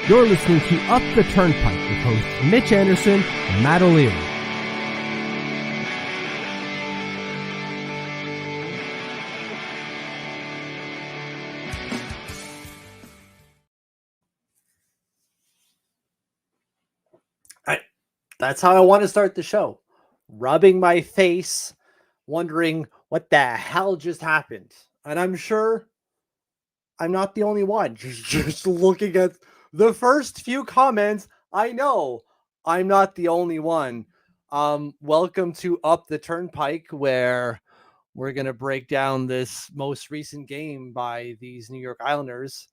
You're listening to Up the Turnpike with hosts Mitch Anderson and Matt O'Leary. That's how I want to start the show. Rubbing my face, wondering what the hell just happened. And I'm sure I'm not the only one. Just looking at the first few comments, I know I'm not the only one. Welcome to Up the Turnpike, where we're going to break down this most recent game by these New York Islanders,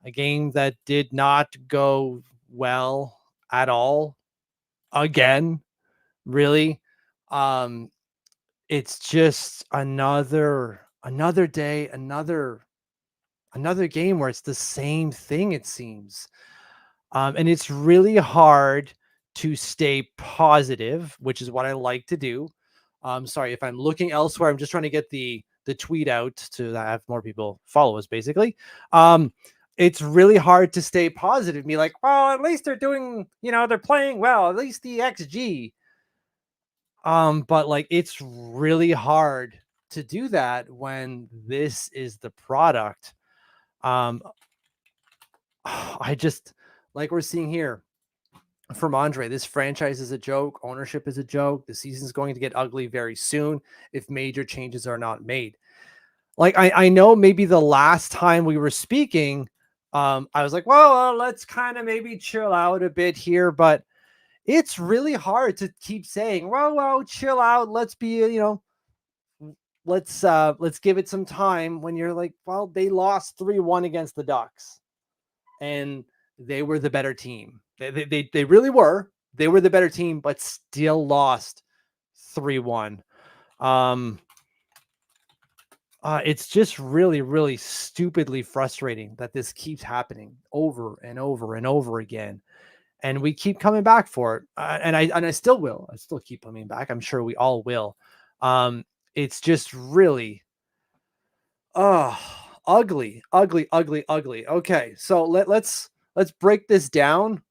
a game that did not go well at all. Again, really. It's just another day, another game where it's the same thing, it seems. And it's really hard to stay positive, which is what I like to do. Sorry if I'm looking elsewhere. I'm just trying to get the tweet out to have more people follow us, basically. It's really hard to stay positive. Be like, well, at least they're doing, they're playing well. At least the XG. But like, it's really hard to do that when this is the product. I just, like we're seeing here from Andre, this franchise is a joke. Ownership is a joke. The season's going to get ugly very soon if major changes are not made. Like, I know maybe the last time we were speaking, I was like, well, let's kind of maybe chill out a bit here, but it's really hard to keep saying, well, chill out. Let's be, let's give it some time, when you're like, well, they lost 3-1 against the Ducks and they were the better team. They really were. They were the better team, but still lost 3-1. It's just really, really stupidly frustrating that this keeps happening over and over and over again. And we keep coming back for it. And I still will. I still keep coming back. I'm sure we all will. It's just really ugly. Okay, so let's break this down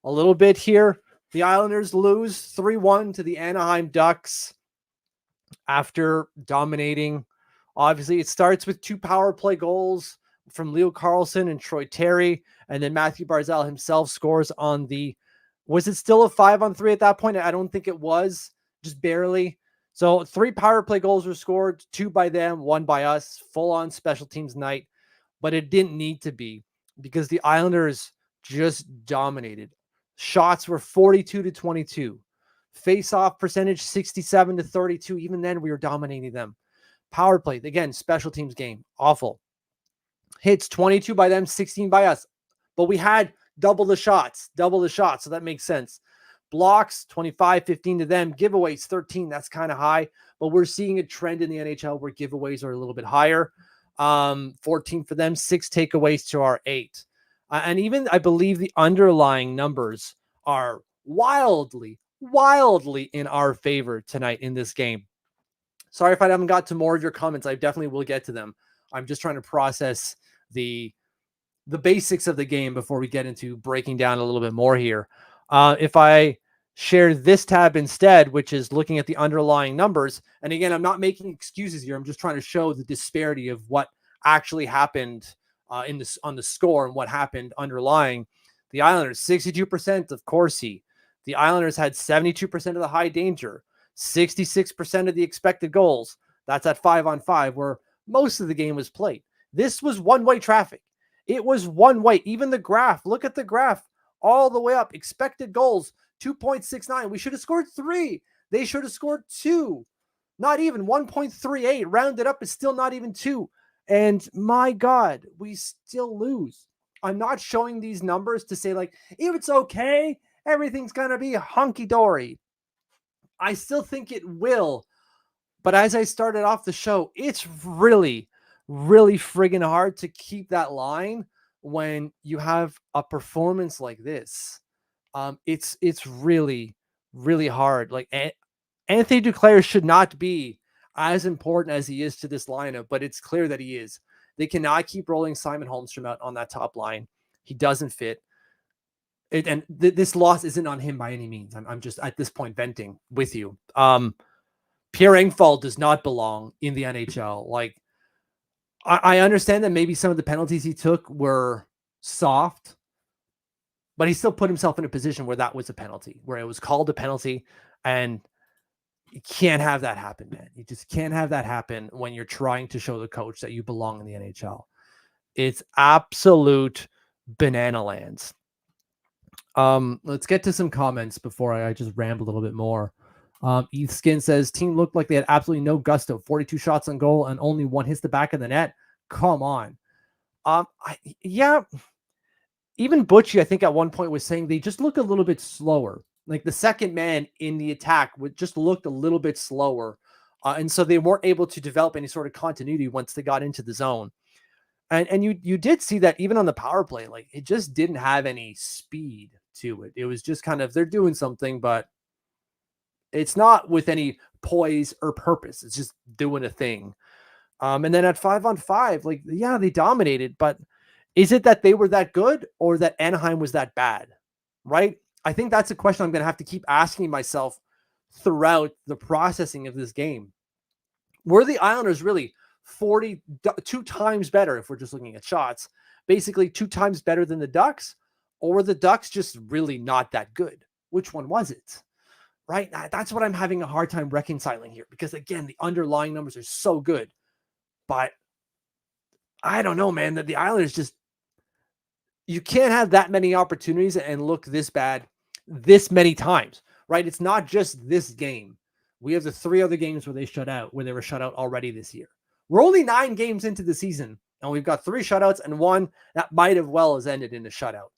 a little bit here. The Islanders lose 3-1 to the Anaheim Ducks after dominating. Obviously, it starts with 2 power play goals from Leo Carlsson and Troy Terry, and then Matthew Barzal himself scores on the, was it still a 5-on-3 at that point? I don't think it was, just barely. So 3 power play goals were scored, 2 by them, 1 by us, full on special teams night, but it didn't need to be because the Islanders just dominated. Shots were 42-22. Face-off percentage 67-32. Even then, we were dominating them. Power play, again, special teams game, awful. Hits 22 by them, 16 by us. But we had double the shots, so that makes sense. Blocks, 25-15 to them. Giveaways, 13. That's kind of high. But we're seeing a trend in the NHL where giveaways are a little bit higher. 14 for them, 6 takeaways to our 8. And even, I believe, the underlying numbers are wildly in our favor tonight in this game. Sorry if I haven't got to more of your comments. I definitely will get to them. I'm just trying to process the basics of the game before we get into breaking down a little bit more here. If I share this tab instead, which is looking at the underlying numbers, and again, I'm not making excuses here. I'm just trying to show the disparity of what actually happened on the score and what happened underlying. The Islanders, 62% of Corsi. The Islanders had 72% of the high danger, 66% of the expected goals. That's at 5-on-5, where most of the game was played. This was one-way traffic. It was one way. Even the graph, look at the graph all the way up. Expected goals, 2.69. We should have scored 3. They should have scored 2. Not even 1.38. Rounded up is still not even 2. And my God, we still lose. I'm not showing these numbers to say, like, if it's okay, everything's going to be hunky-dory. I still think it will. But as I started off the show, it's really friggin' hard to keep that line when you have a performance like this. It's really hard. Like, Anthony Duclair should not be as important as he is to this lineup, but it's clear that he is. They cannot keep rolling Simon Holmstrom out on that top line. He doesn't fit. This loss isn't on him by any means. I'm just at this point venting with you. Pierre Engvall does not belong in the NHL. Like, I understand that maybe some of the penalties he took were soft, but he still put himself in a position where that was a penalty, where it was called a penalty, and you can't have that happen, man. You just can't have that happen when you're trying to show the coach that you belong in the NHL. It's absolute banana lands. Let's get to some comments before I just ramble a little bit more. Eth Skin says, team looked like they had absolutely no gusto. 42 shots on goal and only one hits the back of the net. Come on. Yeah. Even Butchie, I think at one point was saying they just look a little bit slower. Like the second man in the attack just looked a little bit slower. And so they weren't able to develop any sort of continuity once they got into the zone. And you did see that even on the power play, like it just didn't have any speed to it. It was just kind of, they're doing something, but it's not with any poise or purpose. It's just doing a thing. And then at 5-on-5, like, yeah, they dominated, but is it that they were that good or that Anaheim was that bad? Right? I think that's a question I'm going to have to keep asking myself throughout the processing of this game. Were the Islanders really 42 times better, if we're just looking at shots, basically 2 times better than the Ducks? Or were the Ducks just really not that good? Which one was it? Right? That's what I'm having a hard time reconciling here, because again, the underlying numbers are so good, but I don't know, man, that the Islanders just, you can't have that many opportunities and look this bad this many times, right? It's not just this game. We have the 3 other games where they were shut out already this year. We're only 9 games into the season, and we've got 3 shutouts and 1 that might have well as ended in a shutout.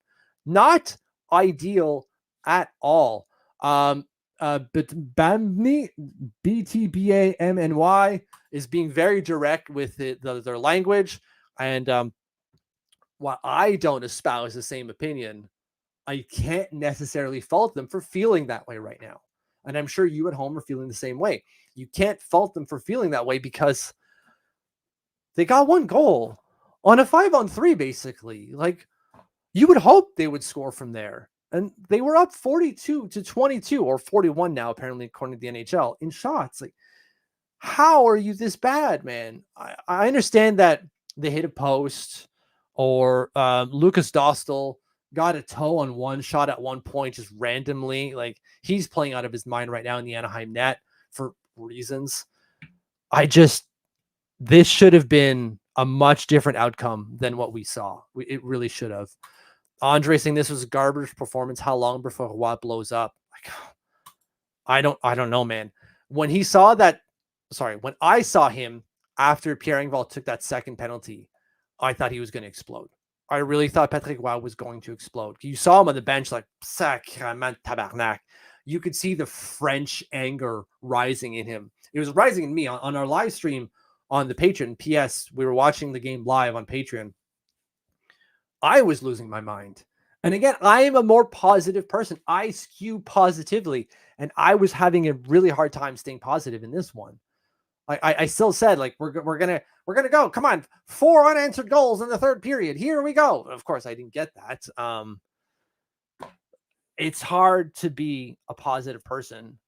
Not ideal at all. But BTBAMNY is being very direct with their language. And while I don't espouse the same opinion, I can't necessarily fault them for feeling that way right now. And I'm sure you at home are feeling the same way. You can't fault them for feeling that way because they got 1 goal on a 5-on-3, basically. Like, you would hope they would score from there. And they were up 42-22 or 41 now, apparently, according to the NHL, in shots. Like, how are you this bad, man? I understand that they hit a post, or Lucas Dostal got a toe on 1 shot at one point just randomly. Like, he's playing out of his mind right now in the Anaheim net for reasons. This should have been a much different outcome than what we saw. It really should have. Andre saying this was a garbage performance. How long before Roy blows up? Like, I don't know, man. When I saw him after Pierre Engvall took that second penalty, I thought he was going to explode. I really thought Patrick Roy was going to explode. You saw him on the bench like, sacrement tabarnak. You could see the French anger rising in him. It was rising in me on our live stream on the Patreon. P.S. We were watching the game live on Patreon. I was losing my mind. And again, I am a more positive person. I skew positively, and I was having a really hard time staying positive in this one. I still said, like, we're gonna go. Come on, 4 unanswered goals in the 3rd period. Here we go. Of course, I didn't get that. It's hard to be a positive person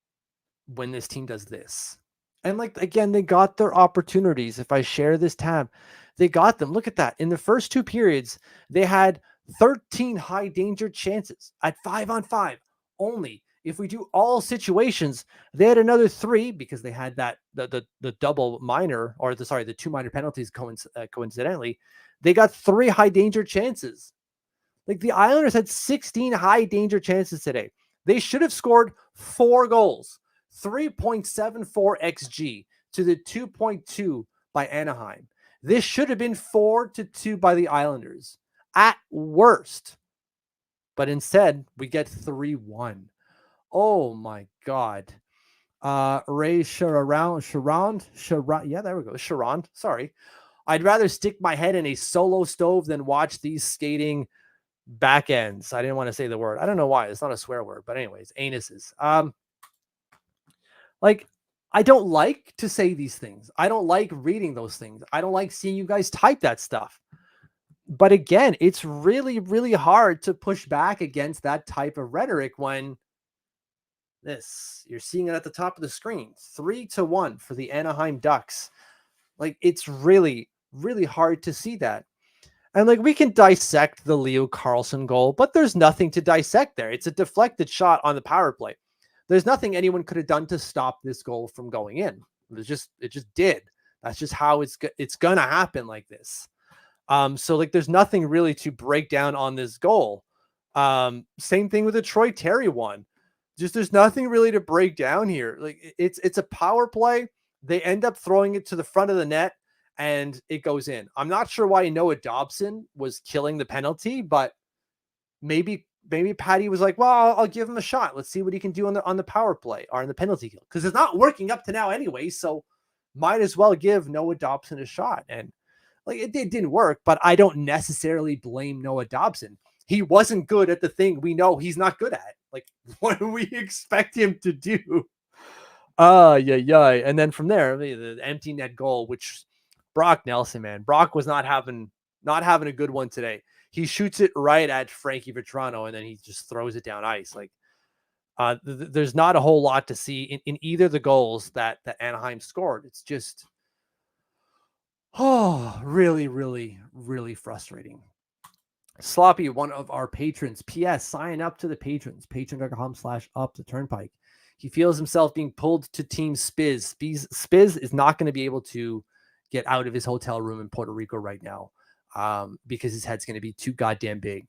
when this team does this. And like, again, they got their opportunities. If I share this tab, they got them. Look at that. In the first 2 periods, they had 13 high danger chances at 5-on-5 only. If we do all situations, they had another 3 because they had that the double minor, or the 2 minor penalties coincidentally. They got 3 high danger chances. Like, the Islanders had 16 high danger chances today. They should have scored 4 goals, 3.74 XG to the 2.2 by Anaheim. This should have been 4-2 by the Islanders at worst. But instead, we get 3-1. Oh my God. Ray Charond. Yeah, there we go. Charond. Sorry. I'd rather stick my head in a solo stove than watch these skating back ends. I didn't want to say the word. I don't know why. It's not a swear word, but anyways, anuses. Like, I don't like to say these things. I don't like reading those things. I don't like seeing you guys type that stuff. But again, it's really, really hard to push back against that type of rhetoric when you're seeing it at the top of the screen, 3-1 for the Anaheim Ducks. Like, it's really, really hard to see that. And like, we can dissect the Leo Carlsson goal, but there's nothing to dissect there. It's a deflected shot on the power play. There's nothing anyone could have done to stop this goal from going in. It just did. That's just how it's going to happen like this. So like, there's nothing really to break down on this goal. Same thing with the Troy Terry one. Just, there's nothing really to break down here. Like, it's a power play. They end up throwing it to the front of the net and it goes in. I'm not sure why Noah Dobson was killing the penalty, but maybe Patty was like, well, I'll give him a shot. Let's see what he can do on the power play or on the penalty kill, because it's not working up to now anyway. So might as well give Noah Dobson a shot. And like, it didn't work, but I don't necessarily blame Noah Dobson. He wasn't good at the thing we know he's not good at. Like, what do we expect him to do? Yeah. And then from there, the empty net goal, which Brock Nelson, man, Brock was not having a good one today. He shoots it right at Frankie Vetrano, and then he just throws it down ice. Like, there's not a whole lot to see in either the goals that Anaheim scored. It's just, really, really, really frustrating. Sloppy, one of our patrons. P.S. Sign up to the patrons. Patreon.com/up the turnpike. He feels himself being pulled to Team Spiz. Spiz is not going to be able to get out of his hotel room in Puerto Rico right now, because his head's going to be too goddamn big.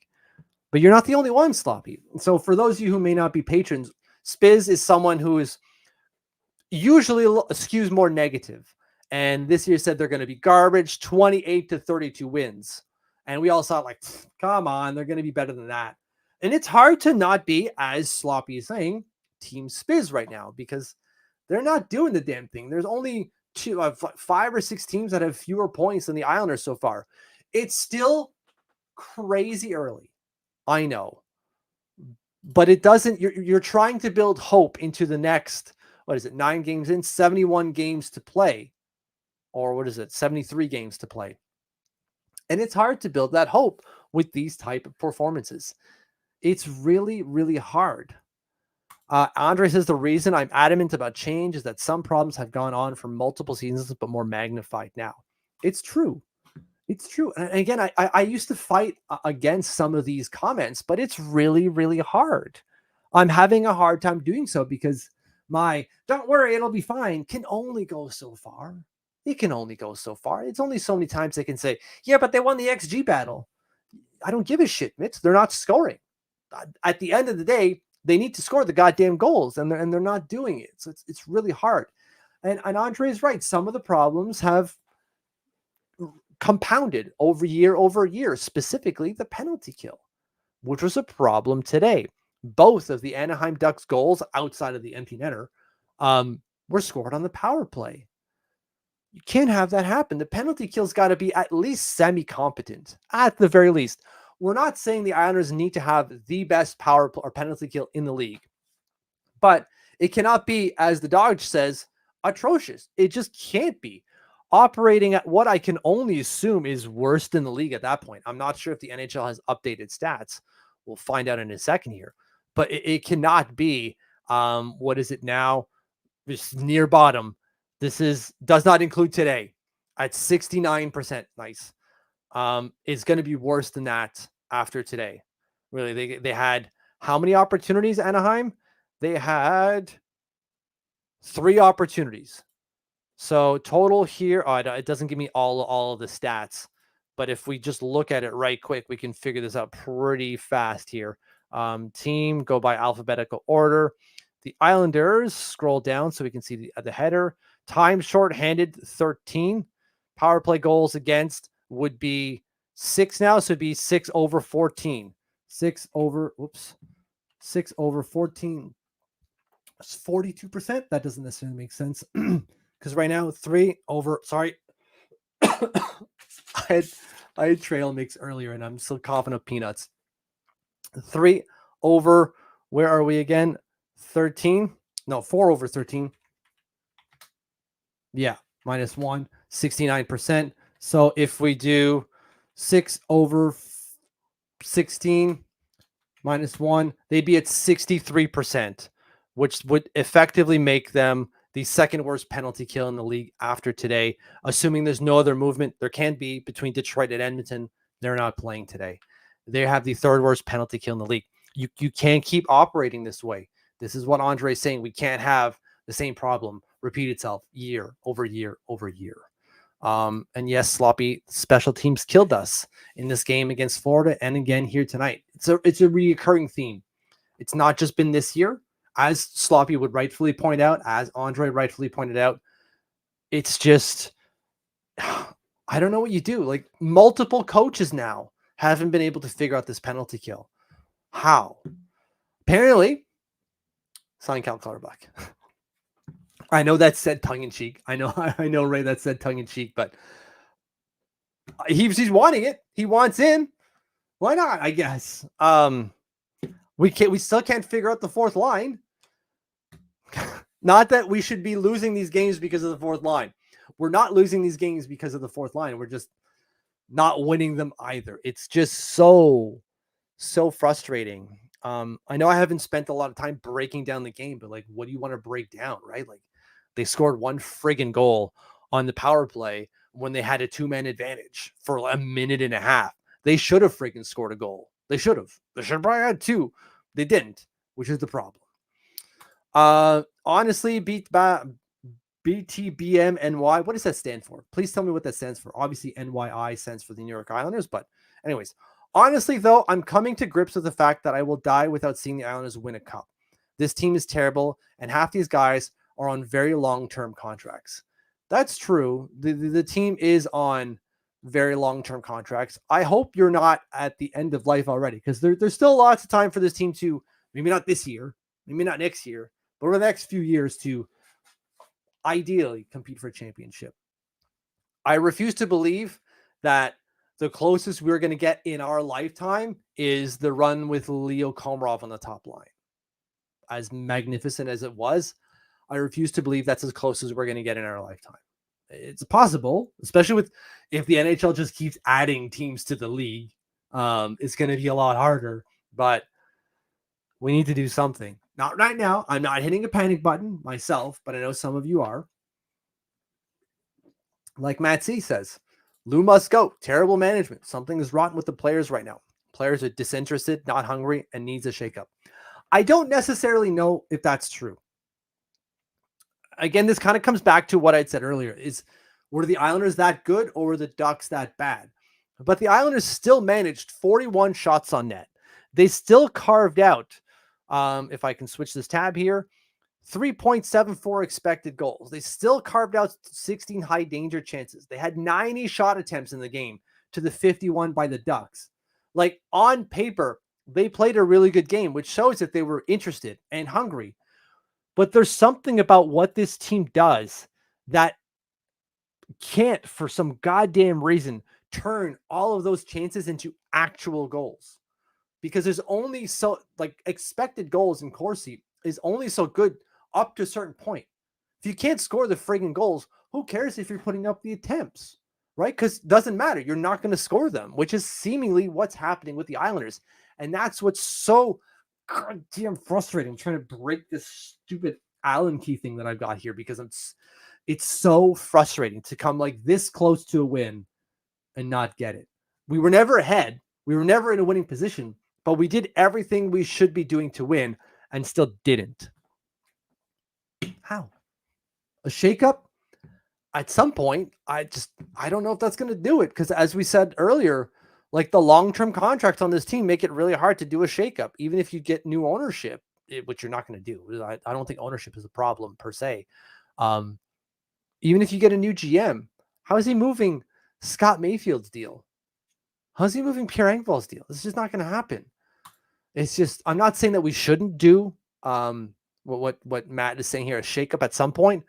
But you're not the only one, Sloppy. So for those of you who may not be patrons, Spiz is someone who is usually skews more negative. And this year said they're going to be garbage, 28-32 wins. And we all saw it like, come on, they're going to be better than that. And it's hard to not be, as Sloppy is saying, Team Spiz right now, because they're not doing the damn thing. There's only 5 or 6 teams that have fewer points than the Islanders so far. It's still crazy early, I know, but it doesn't. You're trying to build hope into the next, 9 games in, 71 games to play, or 73 games to play. And it's hard to build that hope with these type of performances. It's really, really hard. Andre says the reason I'm adamant about change is that some problems have gone on for multiple seasons, but more magnified now. It's true. It's true. And again, I used to fight against some of these comments, but it's really, really hard. I'm having a hard time doing so because my "don't worry, it'll be fine" can only go so far. It can only go so far. It's only so many times they can say, yeah, but they won the XG battle. I don't give a shit, Mitch. They're not scoring. At the end of the day, they need to score the goddamn goals, and they're not doing it. So it's really hard. And Andre is right. Some of the problems have compounded over year, specifically the penalty kill, which was a problem today. Both of the Anaheim Ducks goals outside of the empty netter were scored on the power play. You can't have that happen. The penalty kill's got to be at least semi-competent, at the very least. We're not saying the Islanders need to have the best power or penalty kill in the league, but it cannot be, as the Dodge says, atrocious. It just can't be. Operating at what I can only assume is worse than the league at that point. I'm not sure if the NHL has updated stats. We'll find out in a second here, but it cannot be. What is it now? It's near bottom. Does not include today at 69%. Nice. It's going to be worse than that after today. Really, they had how many opportunities, Anaheim? They had 3 opportunities. So total here, it doesn't give me all of the stats, but if we just look at it right quick, we can figure this out pretty fast here. Team, go by alphabetical order. The Islanders, scroll down so we can see the header. Time shorthanded, 13. Power play goals against would be 6 now, so it'd be 6 over 14. 6 over 14. That's 42%. That doesn't necessarily make sense. Because right now, 3 over, sorry. I had trail mix earlier and I'm still coughing up peanuts. 3 over, where are we again? 13. No, 4 over 13. Yeah, -1, 69%. So if we do 6/16 -1, they'd be at 63%, which would effectively make them the second worst penalty kill in the league after today. Assuming there's no other movement, there can be between Detroit and Edmonton. They're not playing today. They have the third worst penalty kill in the league. You can't keep operating this way. This is what Andre's saying. We can't have the same problem repeat itself year over year over year. And yes, sloppy special teams killed us in this game against Florida and again here tonight. It's a reoccurring theme. It's not just been this year, as Sloppy would rightfully point out, as Andre rightfully pointed out. It's just, I don't know what you do. Like, multiple coaches now haven't been able to figure out this penalty kill. How? Apparently, sign Cal Clutterbuck. I know that's said tongue in cheek. I know, Ray, that's said tongue in cheek, but he's wanting it. He wants in. Why not? I guess. We still can't figure out the fourth line. Not that we should be losing these games because of the fourth line. We're not losing these games because of the fourth line. We're just not winning them either. It's just so frustrating. I know I haven't spent a lot of time breaking down the game, but like, what do you want to break down, right? Like, they scored one friggin' goal on the power play when they had a 2-man advantage for a minute and a half. They should have friggin' scored a goal. They should have. They should have probably had 2. They didn't, which is the problem. Honestly, BTBMNY. What does that stand for? Please tell me what that stands for. Obviously, NYI stands for the New York Islanders. But anyways, honestly, though, I'm coming to grips with the fact that I will die without seeing the Islanders win a cup. This team is terrible, and half these guys are on very long-term contracts. That's true. The team is on very long-term contracts. I hope you're not at the end of life already, because there's still lots of time for this team to, maybe not this year, maybe not next year, but over the next few years to ideally compete for a championship. I refuse to believe that the closest we're going to get in our lifetime is the run with Leo Komarov on the top line. As magnificent as it was, I refuse to believe that's as close as we're going to get in our lifetime. It's possible, especially if the NHL just keeps adding teams to the league. It's going to be a lot harder, but we need to do something. Not right now. I'm not hitting a panic button myself, but I know some of you are. Like Matt C says, Lou must go. Terrible management. Something is rotten with the players right now. Players are disinterested, not hungry, and needs a shakeup. I don't necessarily know if that's true. Again, this kind of comes back to what I'd said earlier, were the Islanders that good or were the Ducks that bad? But the Islanders still managed 41 shots on net. They still carved out, if I can switch this tab here, 3.74 expected goals. They still carved out 16 high danger chances. They had 90 shot attempts in the game to the 51 by the Ducks. Like, on paper, they played a really good game, which shows that they were interested and hungry. But there's something about what this team does that can't, for some goddamn reason, turn all of those chances into actual goals. Because there's only so, like, expected goals in Corsi is only so good up to a certain point. If you can't score the friggin' goals, who cares if you're putting up the attempts, right? Because it doesn't matter. You're not going to score them, which is seemingly what's happening with the Islanders. And that's what's so goddamn frustrating. I'm trying to break this stupid Allen key thing that I've got here because it's so frustrating to come like this close to a win and not get it. We were never ahead. We were never in a winning position, but we did everything we should be doing to win and still didn't. How? A shakeup? At some point, I don't know if that's going to do it, because as we said earlier, like, the long-term contracts on this team make it really hard to do a shakeup, even if you get new ownership, which you're not going to do. I don't think ownership is a problem per se. Even if you get a new GM, how is he moving Scott Mayfield's deal? How's he moving Pierre Engvall's deal? This is just not going to happen. It's just, I'm not saying that we shouldn't do what Matt is saying here, a shakeup at some point.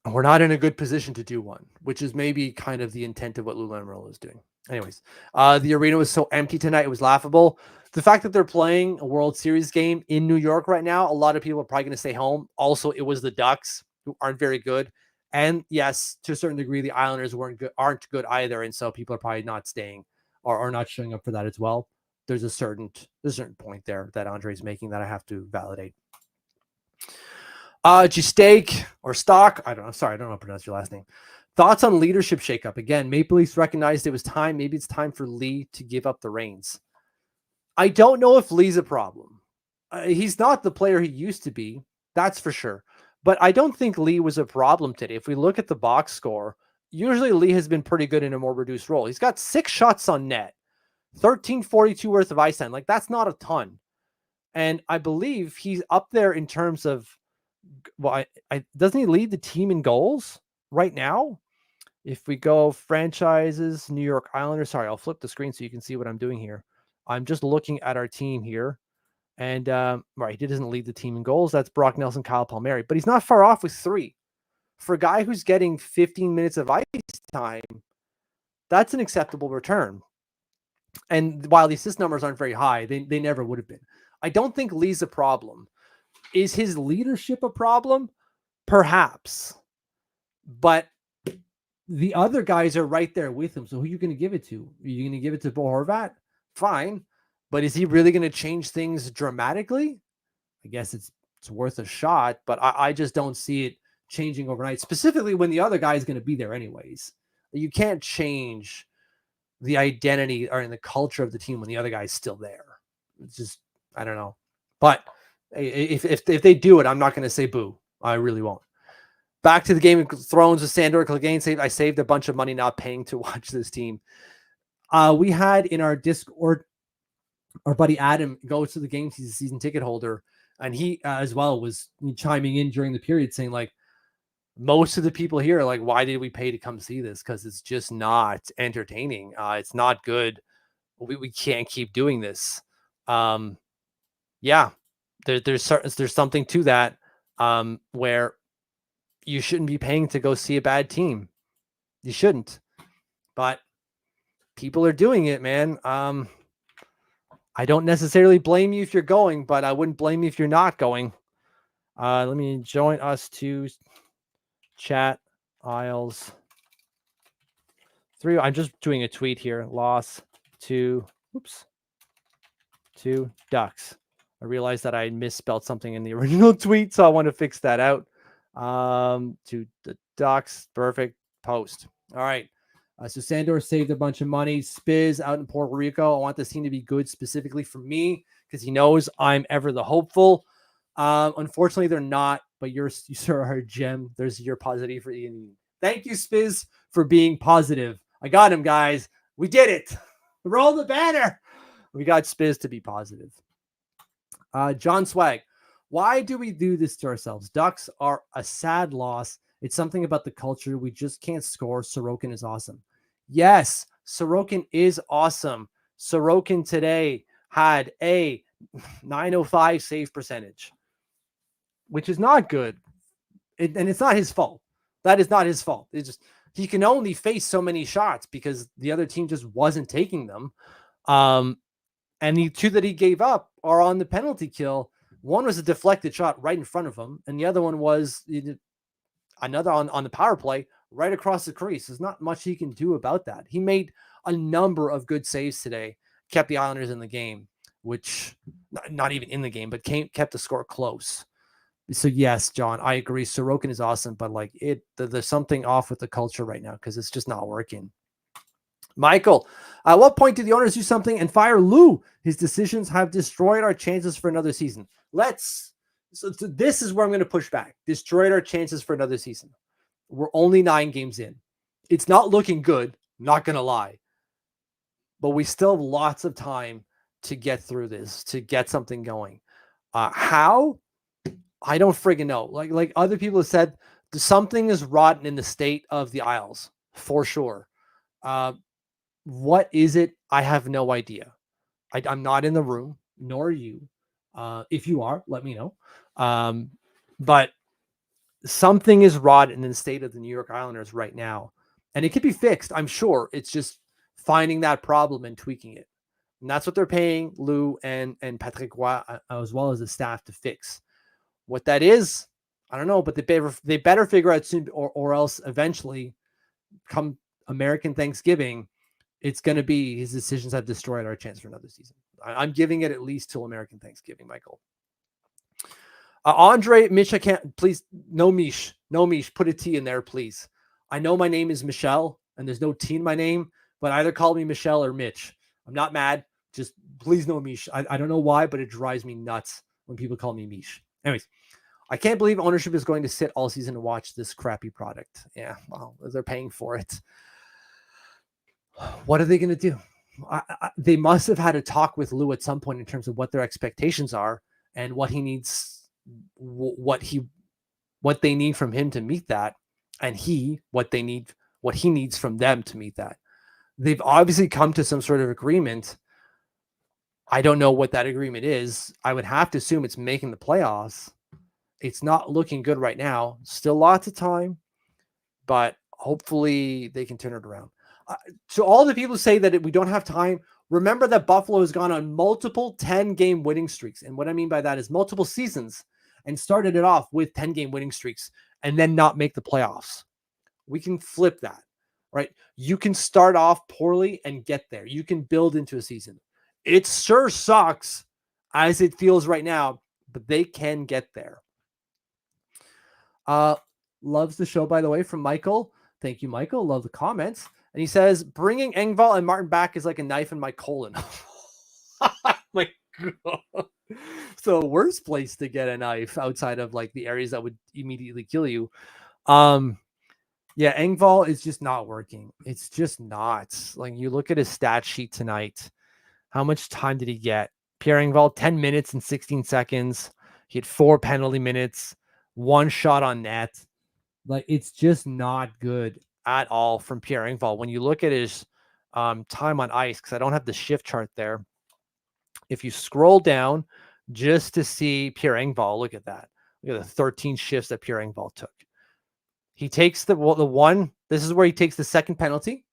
We're not in a good position to do one, which is maybe kind of the intent of what Lou Lamoriello is doing. Anyways, the arena was so empty tonight. It was laughable. The fact that they're playing a World Series game in New York right now, a lot of people are probably going to stay home. Also, it was the Ducks, who aren't very good, And yes, to a certain degree, the Islanders aren't good either. And so people are probably not staying or not showing up for that as well. There's a certain point there that Andre's making that I have to validate. Steak or Stock? I don't know. Sorry, I don't know how to pronounce your last name. Thoughts on leadership shakeup? Again, Maple Leafs recognized it was time. Maybe it's time for Lee to give up the reins. I don't know if Lee's a problem. He's not the player he used to be. That's for sure. But I don't think Lee was a problem today. If we look at the box score, usually Lee has been pretty good in a more reduced role. He's got 6 shots on net, 1342 worth of ice time. Like, that's not a ton. And I believe he's up there in terms of, well, doesn't he lead the team in goals right now? If we go franchises, New York Islanders. Sorry, I'll flip the screen so you can see what I'm doing here. I'm just looking at our team here. And right, he doesn't lead the team in goals. That's Brock Nelson, Kyle Palmieri, but he's not far off with 3. For a guy who's getting 15 minutes of ice time, that's an acceptable return. And while the assist numbers aren't very high, they never would have been. I don't think Lee's a problem. Is his leadership a problem? Perhaps. But the other guys are right there with him. So who are you going to give it to? Are you going to give it to Bo Horvat? Fine. But is he really going to change things dramatically? I guess it's worth a shot, but I just don't see it changing overnight, specifically when the other guy is going to be there anyways. You can't change the identity or in the culture of the team when the other guy's still there. It's just, I don't know. But if they do it, I'm not going to say boo. I really won't. Back to the Game of Thrones with Sandor Clegane. I saved a bunch of money not paying to watch this team. We had in our Discord, our buddy Adam goes to the games. He's a season ticket holder. And he as well was chiming in during the period saying, like, most of the people here are like, why did we pay to come see this? Because it's just not entertaining. It's not good. We can't keep doing this. Yeah, there's something to that where you shouldn't be paying to go see a bad team. You shouldn't. But people are doing it, man. I don't necessarily blame you if you're going, but I wouldn't blame you if you're not going. Let me join us to chat Isles 3. I'm just doing a tweet here. Loss to Ducks. I realized that I misspelled something in the original tweet, so I want to fix that out. To the Ducks. Perfect. Post. All right. So Sandor saved a bunch of money. Spiz out in Puerto Rico. I want this team to be good specifically for me because he knows I'm ever the hopeful. Unfortunately, they're not, but you sir are a gem. There's your positive for Ian. Thank you, Spiz, for being positive. I got him, guys. We did it. Roll the banner. We got Spiz to be positive. John Swag. Why do we do this to ourselves? Ducks are a sad loss. It's something about the culture. We just can't score. Sorokin is awesome. Yes, Sorokin is awesome. Sorokin today had a 905 save percentage, which is not good. And it's not his fault. That is not his fault. It's just he can only face so many shots because the other team just wasn't taking them. And the 2 that he gave up are on the penalty kill. One was a deflected shot right in front of him, and the other one was another on the power play right across the crease. There's not much he can do about that. He made a number of good saves today, kept the Islanders in the game, which not even in the game, but kept the score close. So yes, John, I agree. Sorokin is awesome, but like there's something off with the culture right now because it's just not working. Michael, at what point do the owners do something and fire Lou? His decisions have destroyed our chances for another season. So this is where I'm going to push back. Destroyed our chances for another season. We're only 9 games in. It's not looking good, not going to lie. But we still have lots of time to get through this, to get something going. How? I don't friggin' know. Like other people have said, something is rotten in the state of the Isles, for sure. What is it? I have no idea. I'm not in the room, nor are you. If you are, let me know. But something is rotten in the state of the New York Islanders right now. And it could be fixed, I'm sure. It's just finding that problem and tweaking it. And that's what they're paying Lou and Patrick Roy, as well as the staff, to fix. What that is, I don't know, but they better figure out soon, or else eventually, come American Thanksgiving, it's going to be his decisions have destroyed our chance for another season. I'm giving it at least till American Thanksgiving, Michael. Andre, Mitch, I can't, please, no Mish, put a T in there, please. I know my name is Michelle, and there's no T in my name, but either call me Michelle or Mitch. I'm not mad. Just please no Mish. I don't know why, but it drives me nuts when people call me Mish. Anyways, I can't believe ownership is going to sit all season and watch this crappy product. Yeah, well, they're paying for it. What are they going to do? They must have had a talk with Lou at some point in terms of what their expectations are and what he needs, what they need from him to meet that, and what he needs from them to meet that. They've obviously come to some sort of agreement. I don't know what that agreement is. I would have to assume it's making the playoffs. It's not looking good right now. Still lots of time, but hopefully they can turn it around. To all the people who say that we don't have time, remember that Buffalo has gone on multiple 10-game winning streaks. And what I mean by that is multiple seasons, and started it off with 10-game winning streaks and then not make the playoffs. We can flip that, right? You can start off poorly and get there. You can build into a season. It sure sucks as it feels right now, but they can get there. Loves the show, by the way, from Michael. Thank you, Michael. Love the comments. And he says, bringing Engvall and Martin back is like a knife in my colon. My God. So worst place to get a knife outside of like the areas that would immediately kill you. Yeah, Engvall is just not working. It's just not. Like, you look at his stat sheet tonight. How much time did he get? Pierre Engvall, 10 minutes and 16 seconds. He had 4 penalty minutes, 1 shot on net. Like, it's just not good at all from Pierre Engvall. When you look at his time on ice, because I don't have the shift chart there. If you scroll down just to see Pierre Engvall, look at that. Look at the 13 shifts that Pierre Engvall took. He takes the one. This is where he takes the second penalty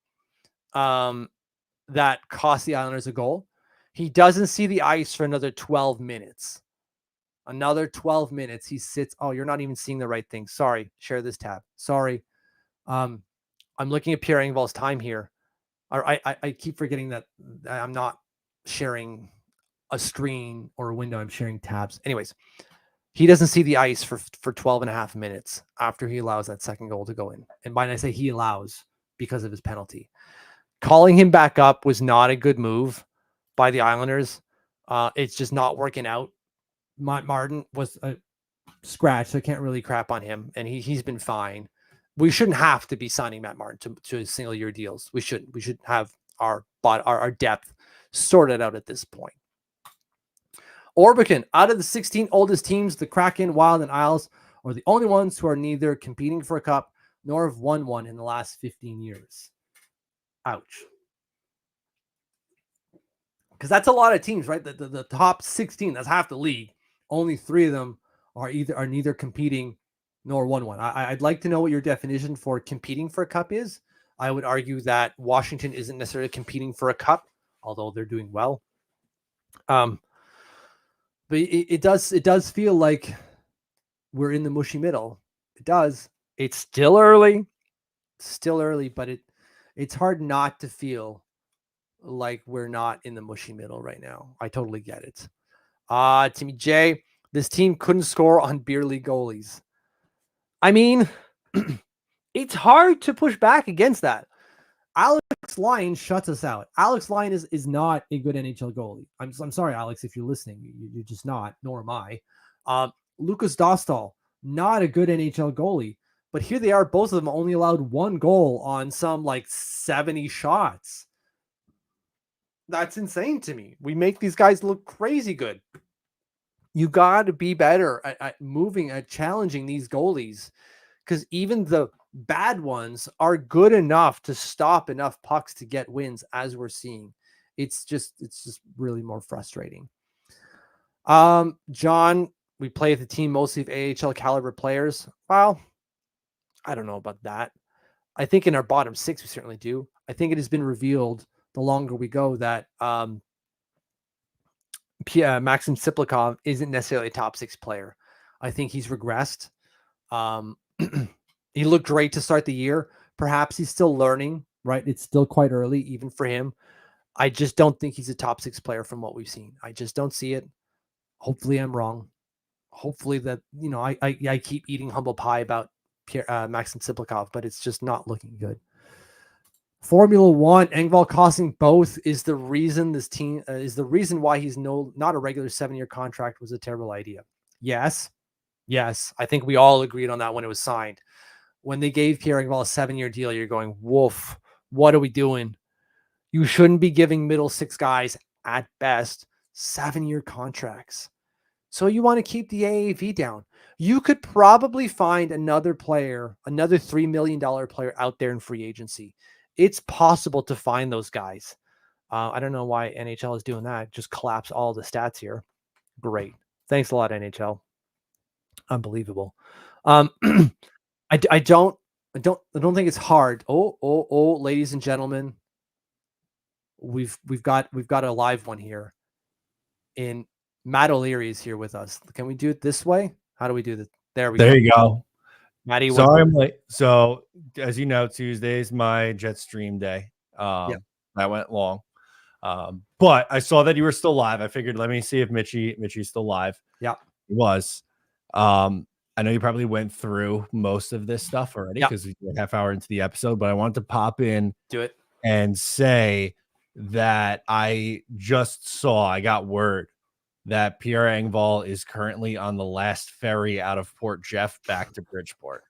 that cost the Islanders a goal. He doesn't see the ice for another 12 minutes. Another 12 minutes. He sits. Oh, you're not even seeing the right thing. Sorry. Share this tab. Sorry. I'm looking at Pierre Engvall's time here. I keep forgetting that I'm not sharing a screen or a window. I'm sharing tabs. Anyways, he doesn't see the ice for 12 and a half minutes after he allows that second goal to go in. And by I say he allows because of his penalty. Calling him back up was not a good move by the Islanders. It's just not working out. Martin was a scratch, so I can't really crap on him. And he's been fine. We shouldn't have to be signing Matt Martin to single-year deals. We shouldn't. We should have our depth sorted out at this point. Orbican, out of the 16 oldest teams, the Kraken, Wild, and Isles are the only ones who are neither competing for a cup nor have won one in the last 15 years. Ouch. Because that's a lot of teams, right? The top 16, that's half the league. Only 3 of them are neither competing nor won one. I'd like to know what your definition for competing for a cup is. I would argue that Washington isn't necessarily competing for a cup, although they're doing well. But it does feel like we're in the mushy middle. It does. It's still early, but it's hard not to feel like we're not in the mushy middle right now. I totally get it. Timmy J, this team couldn't score on beer league goalies. I mean, it's hard to push back against that. Alex Lyon shuts us out. Alex Lyon is not a good NHL goalie. I'm sorry, Alex, if you're listening. You're just not, nor am I. Lucas Dostal, not a good NHL goalie. But here they are, both of them only allowed 1 goal on some like 70 shots. That's insane to me. We make these guys look crazy good. You got to be better at moving, at challenging these goalies, because even the bad ones are good enough to stop enough pucks to get wins, as we're seeing. It's just really more frustrating. John, we play with the team mostly of AHL caliber players. Well, I don't know about that. I think in our bottom 6, we certainly do. I think it has been revealed the longer we go that Maxim Siplikov isn't necessarily a top 6 player. I think he's regressed. He looked great to start the year. Perhaps he's still learning, right? It's still quite early, even for him. I just don't think he's a top 6 player from what we've seen. I just don't see it. Hopefully I'm wrong. Hopefully that, I keep eating humble pie about Maxim Siplikov, but it's just not looking good. Formula One, Engvall costing both is the reason this team is the reason why he's not a regular 7-year contract was a terrible idea. Yes. I think we all agreed on that when it was signed. When they gave Pierre Engvall a 7-year deal, you're going, woof, what are we doing? You shouldn't be giving middle 6 guys at best 7-year contracts. So you want to keep the AAV down. You could probably find another player, another $3 million player out there in free agency. It's possible to find those guys. I don't know why NHL is doing that. Just collapse all the stats here. Great. Thanks a lot, NHL. Unbelievable. I don't think it's hard. Oh, ladies and gentlemen, we've got a live one here. In Matt O'Leary is here with us. Can we do it this way? How do we do this? There you go. Matty, sorry I'm late. So as you know, Tuesday's my jet stream day. That went long. But I saw that you were still live. I figured, let me see if Mitchie's still live. Yeah, he was. I know you probably went through most of this stuff already because we're a half hour into the episode, but I wanted to pop in, do it, and say that I got word that Pierre Engvall is currently on the last ferry out of Port Jeff back to Bridgeport.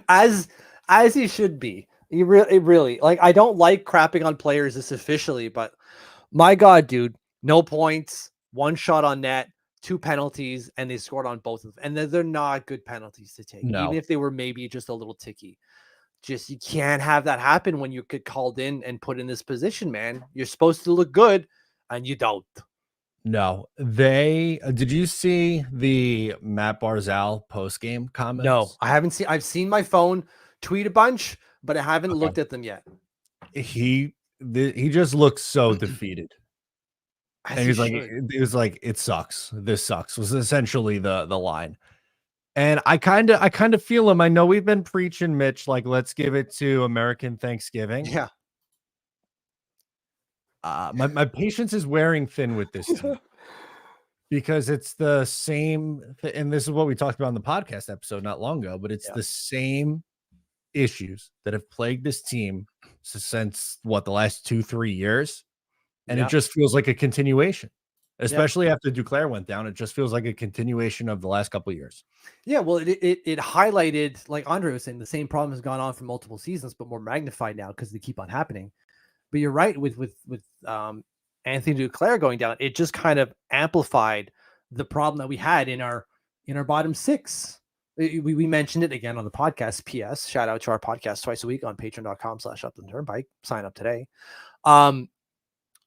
as he should be. It really, like, I don't like crapping on players this officially, but my God, dude, no points, 1 shot on net, 2 penalties, and they scored on both of them. And they're not good penalties to take, even if they were maybe just a little ticky. Just, you can't have that happen when you get called in and put in this position, man. You're supposed to look good, and you don't. No, did you see the Matt Barzal post-game comments? No, I haven't seen. I've seen my phone tweet a bunch, but I haven't looked at them yet. He just looks so defeated. And he was like, it sucks. This sucks was essentially the line. And I kind of feel him. I know we've been preaching, Mitch, like, let's give it to American Thanksgiving. Yeah. My patience is wearing thin with this team because it's the same. And this is what we talked about in the podcast episode not long ago, but it's the same issues that have plagued this team since the last 2-3 years. And it just feels like a continuation, especially after Duclair went down. It just feels like a continuation of the last couple of years. Yeah. Well, it highlighted, like Andre was saying, the same problem has gone on for multiple seasons, but more magnified now because they keep on happening. But you're right with Anthony Duclair going down, it just kind of amplified the problem that we had in our bottom 6. We mentioned it again on the podcast. PS, shout out to our podcast twice a week on patreon.com/uptheturnpike. Sign up today.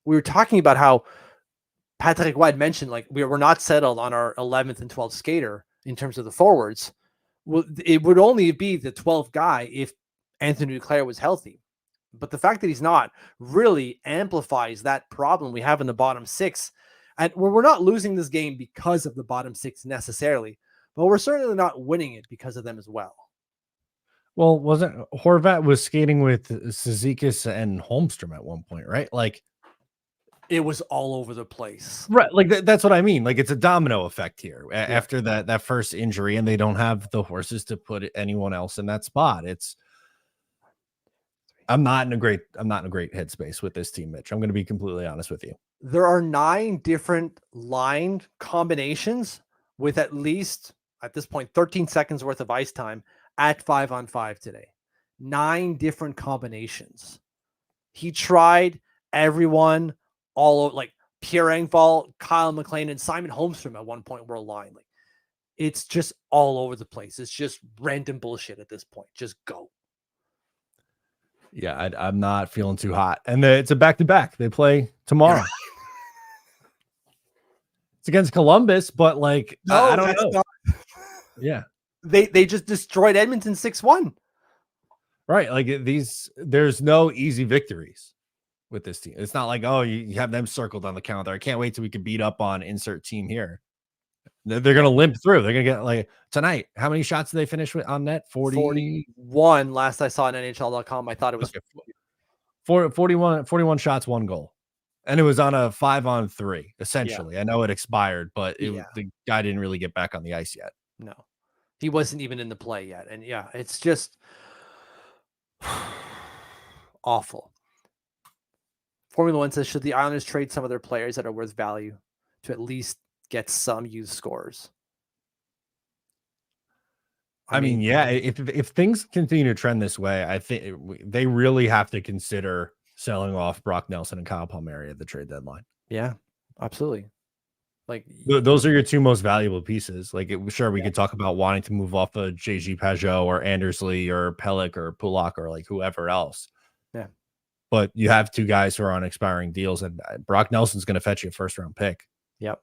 We were talking about how Patrick White mentioned, like, we're not settled on our 11th and 12th skater in terms of the forwards. Well, it would only be the 12th guy if Anthony Duclair was healthy. But the fact that he's not really amplifies that problem we have in the bottom 6. And we're not losing this game because of the bottom 6 necessarily, but we're certainly not winning it because of them as well. Well, wasn't Horvat was skating with Cizikas and Holmstrom at one point, right? Like, it was all over the place. Right. Like that's what I mean. Like, it's a domino effect here after that first injury, and they don't have the horses to put anyone else in that spot. I'm not in a great headspace with this team, Mitch. I'm going to be completely honest with you. There are 9 different line combinations with at least, at this point, 13 seconds worth of ice time at 5-on-5 today. 9 different combinations. He tried everyone all over, like Pierre Engvall, Kyle McLean, and Simon Holmstrom at one point were aligned. Like, it's just all over the place. It's just random bullshit at this point. Just go. Yeah, I'm not feeling too hot. And it's a back-to-back. They play tomorrow. It's against Columbus, but like, no, I don't know. Yeah. They just destroyed Edmonton 6-1. Right. Like, there's no easy victories with this team. It's not like, oh, you have them circled on the calendar. I can't wait till we can beat up on insert team here. They're going to limp through. They're going to get like tonight. How many shots did they finish with on net? 41 last I saw on NHL.com. I thought it was 41 shots, 1 goal. And it was on a 5-on-3, essentially. I know it expired, but the guy didn't really get back on the ice yet. No, he wasn't even in the play yet. And it's just awful. Formula One says, should the Islanders trade some of their players that are worth value to at least get some youth scores? I mean, yeah, if things continue to trend this way, I think they really have to consider selling off Brock Nelson and Kyle Palmieri at the trade deadline. Yeah, absolutely. Like those are your 2 most valuable pieces. Like, we could talk about wanting to move off of JG Pajot or Andersley or Pellick or Pulak or like whoever else. Yeah. But you have 2 guys who are on expiring deals, and Brock Nelson's going to fetch you a 1st-round pick. Yep.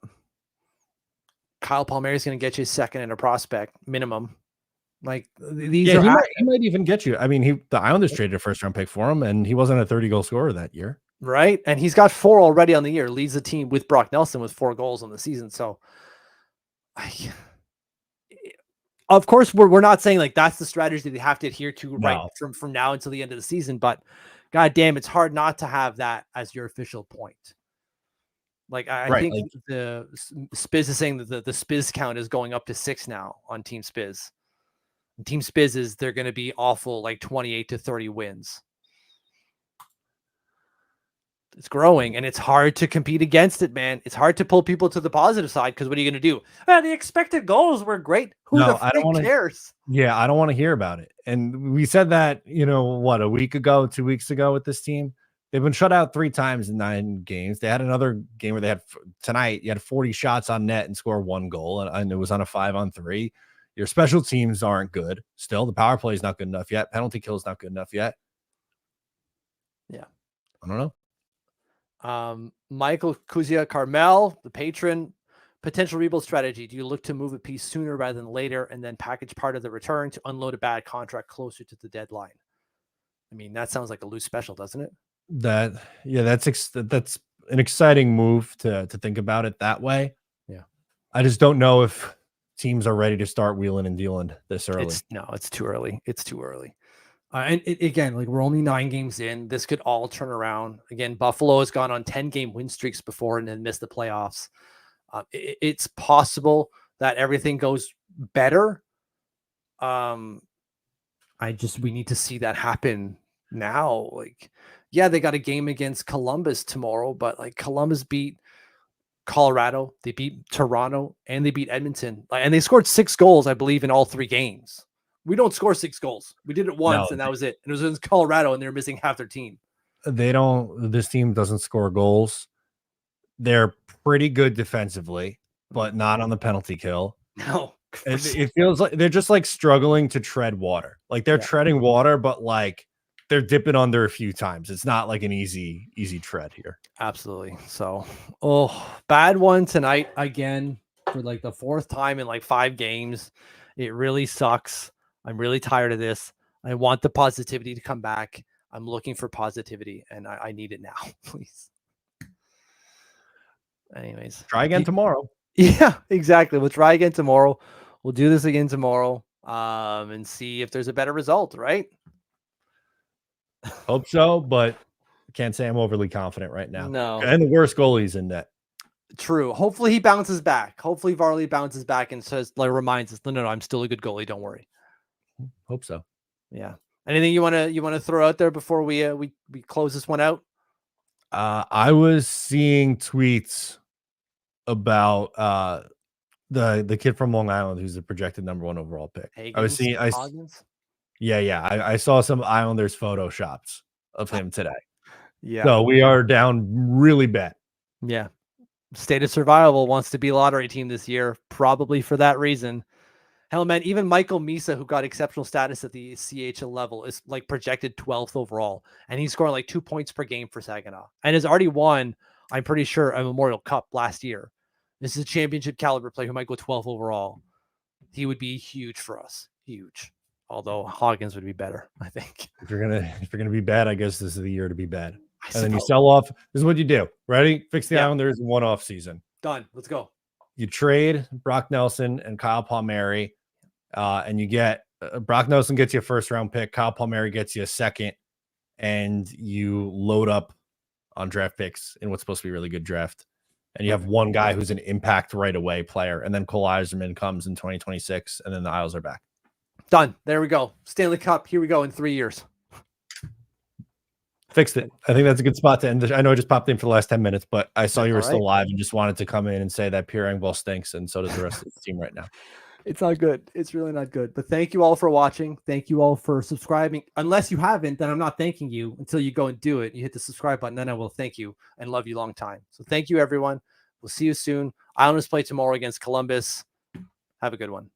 Kyle Palmieri is going to get you a 2nd and a prospect minimum. Like these he might even get you. I mean, the Islanders traded a 1st-round pick for him, and he wasn't a 30-goal scorer that year. Right. And he's got 4 already on the year, leads the team with Brock Nelson with 4 goals on the season. So of course we're not saying like that's the strategy they have to adhere to right from now until the end of the season, but God damn, it's hard not to have that as your official point. Like I think the Spiz is saying that the Spiz count is going up to 6 now on Team Spiz. Team Spiz is they're going to be awful, like 28 to 30 wins. It's growing, and it's hard to compete against it, man. It's hard to pull people to the positive side because what are you going to do? The expected goals were great. Who the frick cares? Yeah, I don't want to hear about it. And we said that, a week ago, 2 weeks ago with this team. They've been shut out 3 times in 9 games. They had another game where they had tonight. You had 40 shots on net and score 1 goal, and it was on a 5-on-3. Your special teams aren't good. Still, the power play is not good enough yet. Penalty kill is not good enough yet. Yeah. I don't know. Michael Kuzia Carmel, the patron, potential rebuild strategy. Do you look to move a piece sooner rather than later and then package part of the return to unload a bad contract closer to the deadline? I mean, that sounds like a loose special, doesn't it? That's an exciting move to think about it that way. Yeah. I just don't know if teams are ready to start wheeling and dealing this early. It's too early. It's too early. Again, like we're only 9 games in. This could all turn around. Again, Buffalo has gone on 10-game win streaks before and then missed the playoffs. It's possible that everything goes better. We need to see that happen now. Like, yeah, they got a game against Columbus tomorrow, but like Columbus beat Colorado, they beat Toronto, and they beat Edmonton. And they scored 6 goals, I believe, in all 3 games. We don't score 6 goals. We did it once, and that was it. And it was in Colorado, and they're missing half their team. This team doesn't score goals. They're pretty good defensively, but not on the penalty kill. No. It feels like they're just like struggling to tread water. Like they're treading water, but like they're dipping under a few times. It's not like an easy tread here. Absolutely. So, bad one tonight again for like the 4th time in like 5 games. It really sucks. I'm really tired of this. I want the positivity to come back. I'm looking for positivity, and I need it now, please. Anyways. Try again tomorrow. Yeah, exactly. We'll try again tomorrow. We'll do this again tomorrow and see if there's a better result, right? Hope so, but can't say I'm overly confident right now. No. And the worst goalie's in net. True. Hopefully he bounces back. Hopefully Varley bounces back and says, reminds us, no, I'm still a good goalie. Don't worry. Hope so. Yeah. Anything you want to throw out there before we close this one out? I was seeing tweets about the kid from Long Island who's the projected number 1 overall pick. Higgins? I saw some Islanders photoshops of him today. Yeah. So we are down really bad. Yeah. State of Survival wants to be a lottery team this year, probably for that reason. Hell, man, even Michael Misa, who got exceptional status at the CHL level, is like projected 12th overall, and he's scoring like 2 points per game for Saginaw, and has already won, I'm pretty sure, a Memorial Cup last year. This is a championship caliber player who might go 12th overall. He would be huge for us, huge. Although Hoggins would be better, I think. If you're gonna be bad, I guess this is the year to be bad. And then you sell off. This is what you do. Ready? Fix the Islanders in 1 off season. Done. Let's go. you trade Brock Nelson and Kyle Palmieri, and you get Brock Nelson gets you a first round pick, Kyle Palmieri gets you a second, and you load up on draft picks in what's supposed to be a really good draft. And you have one guy who's an impact right away player, and then Cole Eiserman comes in 2026, and then the Isles are back. Done. There we go. Stanley Cup. Here we go in 3 years. Fixed it. I think that's a good spot to end. I know I just popped in for the last 10 minutes, but I saw you were still live and just wanted to come in and say that Pierre Engvall stinks, and so does the rest of the team right now. It's not good. It's really not good. But thank you all for watching. Thank you all for subscribing. Unless you haven't, then I'm not thanking you until you go and do it. You hit the subscribe button, then I will thank you and love you long time. So thank you, everyone. We'll see you soon. Islanders play tomorrow against Columbus. Have a good one.